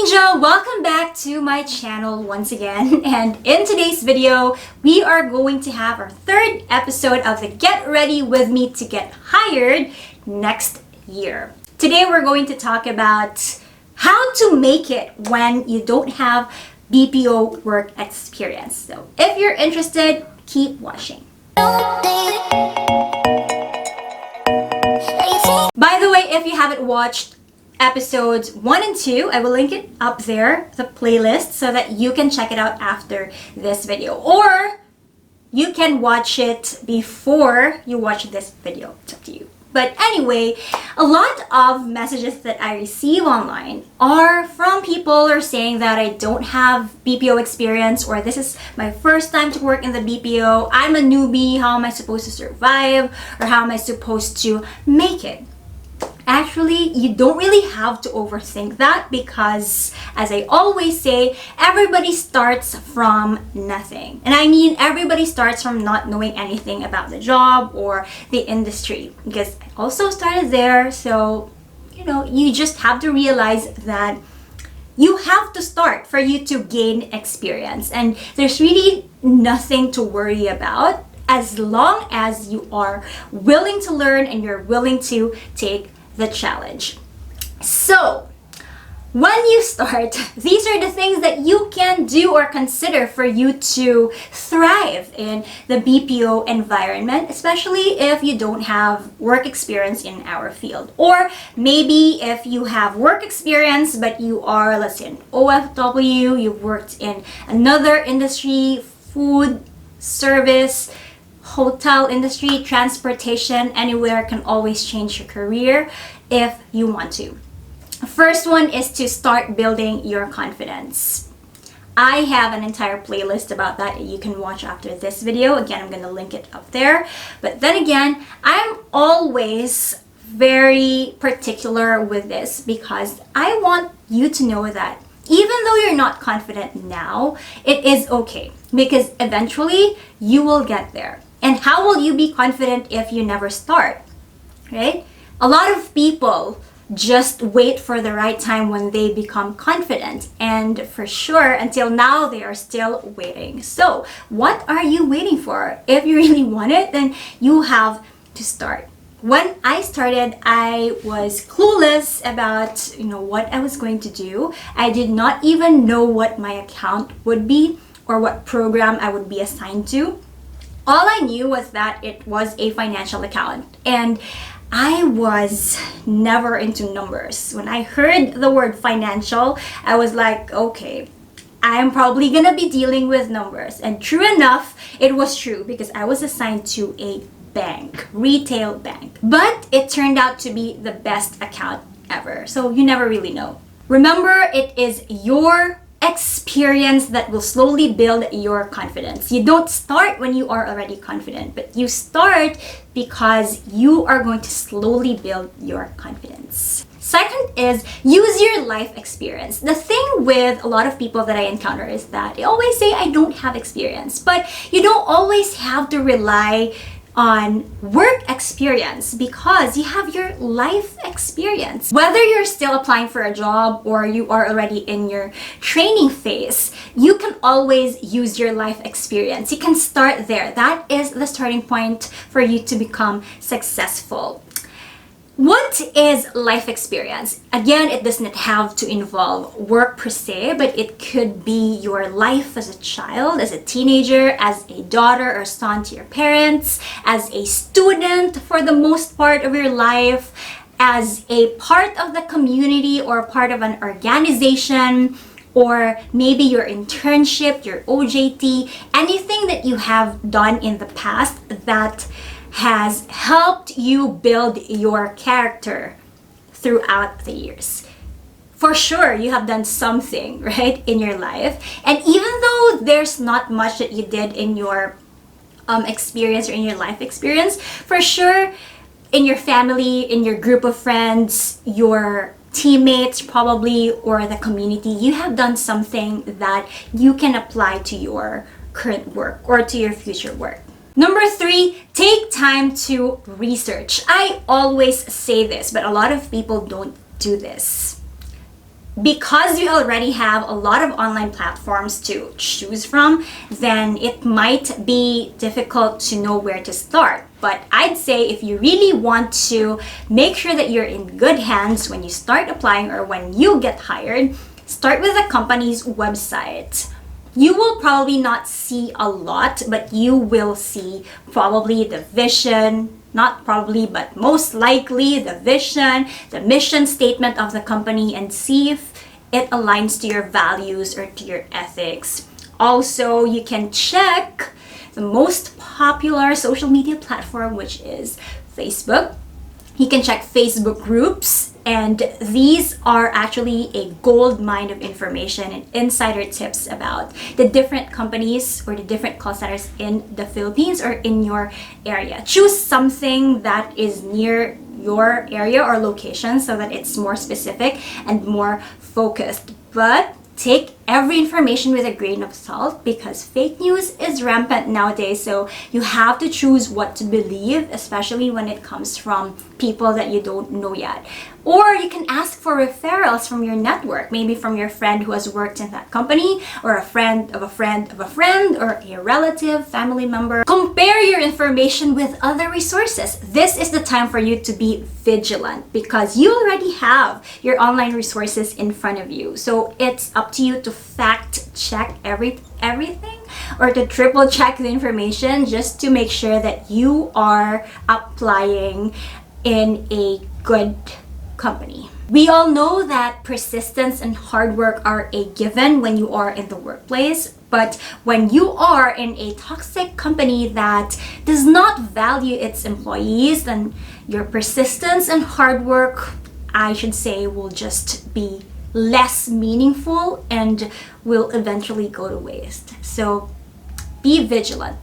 Ninja, welcome back to my channel once again, and in today's video we are going to have our third episode of the Get Ready With Me to Get Hired next year. Today we're going to talk about how to make it when you don't have BPO work experience. So if you're interested, keep watching. By the way, if you haven't watched episodes 1 and 2, I will link it up there, the playlist, so that you can check it out after this video, or you can watch it before you watch this video. It's up to you. But anyway, a lot of messages that I receive online are from people who are saying that I don't have BPO experience, or this is my first time to work in the BPO, I'm a newbie, how am I supposed to survive, or how am I supposed to make it? Actually, you don't really have to overthink that because, as I always say, everybody starts from nothing. And I mean, everybody starts from not knowing anything about the job or the industry, because I also started there. So, you just have to realize that you have to start for you to gain experience. And there's really nothing to worry about as long as you are willing to learn and you're willing to take the challenge. So when you start, these are the things that you can do or consider for you to thrive in the BPO environment, especially if you don't have work experience in our field. Or maybe if you have work experience but you are, let's say, an OFW, you've worked in another industry, food, service, hotel industry, transportation, anywhere can always change your career if you want to. First one is to start building your confidence. I have an entire playlist about that you can watch after this video. Again, I'm going to link it up there. But then again, I'm always very particular with this because I want you to know that even though you're not confident now, it is okay because eventually you will get there. And how will you be confident if you never start, right? A lot of people just wait for the right time when they become confident. And for sure, until now, they are still waiting. So what are you waiting for? If you really want it, then you have to start. When I started, I was clueless about what I was going to do. I did not even know what my account would be or what program I would be assigned to. All I knew was that it was a financial account, and I was never into numbers. When I heard the word financial, I was like, okay, I'm probably gonna be dealing with numbers. And true enough, it was true because I was assigned to a bank, retail bank. But it turned out to be the best account ever. So you never really know. Remember, it is your experience that will slowly build your confidence. You don't start when you are already confident, but you start because you are going to slowly build your confidence. Second is use your life experience. The thing with a lot of people that I encounter is that they always say, I don't have experience, but you don't always have to rely on work experience because you have your life experience. Whether you're still applying for a job or you are already in your training phase, you can always use your life experience. You can start there. That is the starting point for you to become successful. What is life experience? Again, it does not have to involve work per se, but it could be your life as a child, as a teenager, as a daughter or son to your parents, as a student for the most part of your life, as a part of the community or part of an organization, or maybe your internship, your OJT, anything that you have done in the past that has helped you build your character throughout the years. For sure, you have done something, right, in your life. And even though there's not much that you did in your experience or in your life experience, for sure, in your family, in your group of friends, your teammates probably, or the community, you have done something that you can apply to your current work or to your future work. Number 3, take time to research. I always say this, but a lot of people don't do this. because you already have a lot of online platforms to choose from, then it might be difficult to know where to start. But I'd say if you really want to make sure that you're in good hands when you start applying or when you get hired, start with the company's website. You will probably not see a lot, but you will see probably the vision, not probably, but most likely the vision, the mission statement of the company, and see if it aligns to your values or to your ethics. Also, you can check the most popular social media platform, which is Facebook. You can check Facebook groups, and these are actually a gold mine of information and insider tips about the different companies or the different call centers in the Philippines or in your area. Choose something that is near your area or location so that it's more specific and more focused. But take every information with a grain of salt, because fake news is rampant nowadays. So you have to choose what to believe, especially when it comes from people that you don't know yet. Or you can ask for referrals from your network, maybe from your friend who has worked in that company, or a friend of a friend of a friend, or a relative, family member. Compare your information with other resources. This is the time for you to be vigilant, because you already have your online resources in front of you. So it's up to you to fact check everything, or to triple check the information, just to make sure that you are applying in a good company. We all know that persistence and hard work are a given when you are in the workplace, but when you are in a toxic company that does not value its employees, then your persistence and hard work, I should say, will just be less meaningful and will eventually go to waste. So be vigilant.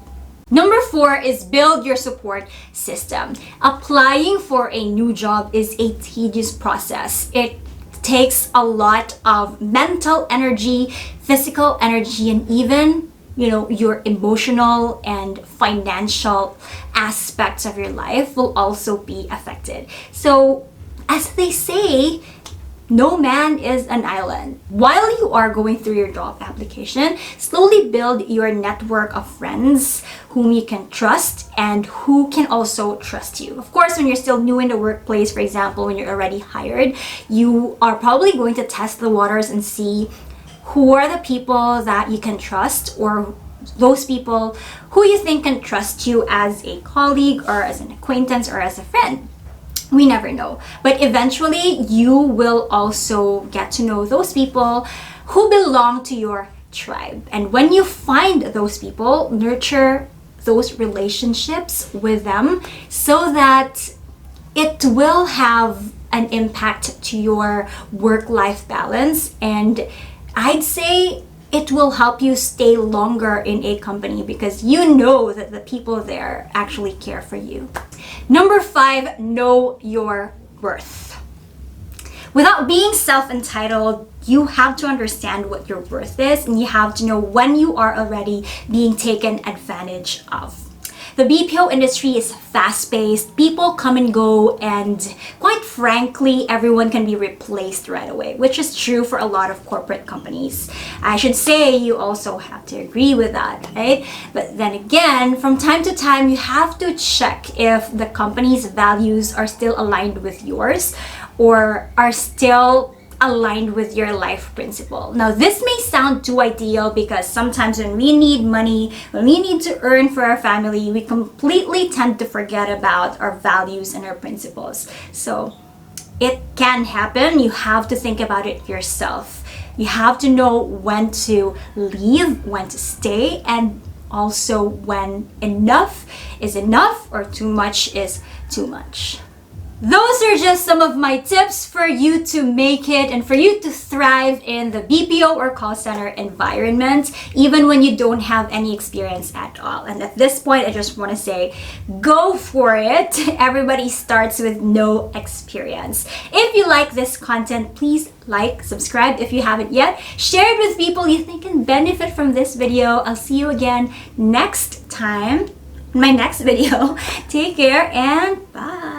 Number 4 is build your support system. Applying for a new job is a tedious process. It takes a lot of mental energy, physical energy, and even, your emotional and financial aspects of your life will also be affected. So, as they say, no man is an island. While you are going through your job application, slowly build your network of friends whom you can trust and who can also trust you. Of course, when you're still new in the workplace, for example, when you're already hired, you are probably going to test the waters and see who are the people that you can trust, or those people who you think can trust you as a colleague or as an acquaintance or as a friend. We never know. But eventually, you will also get to know those people who belong to your tribe. And when you find those people, nurture those relationships with them so that it will have an impact to your work-life balance. And I'd say it will help you stay longer in a company because you know that the people there actually care for you. Number 5, know your worth. Without being self-entitled, you have to understand what your worth is, and you have to know when you are already being taken advantage of. The BPO industry is fast-paced, people come and go, and quite frankly, everyone can be replaced right away, which is true for a lot of corporate companies. I should say you also have to agree with that, right? But then again, from time to time, you have to check if the company's values are still aligned with yours or are still aligned with your life principle. Now, this may sound too ideal because sometimes when we need money, when we need to earn for our family, we completely tend to forget about our values and our principles. So it can happen. You have to think about it yourself. You have to know when to leave, when to stay, and also when enough is enough or too much is too much. Those are just some of my tips for you to make it and for you to thrive in the BPO or call center environment, even when you don't have any experience at all. And at this point, I just want to say, go for it. Everybody starts with no experience. If you like this content, please like, subscribe if you haven't yet. Share it with people you think can benefit from this video. I'll see you again next time in my next video. Take care and bye.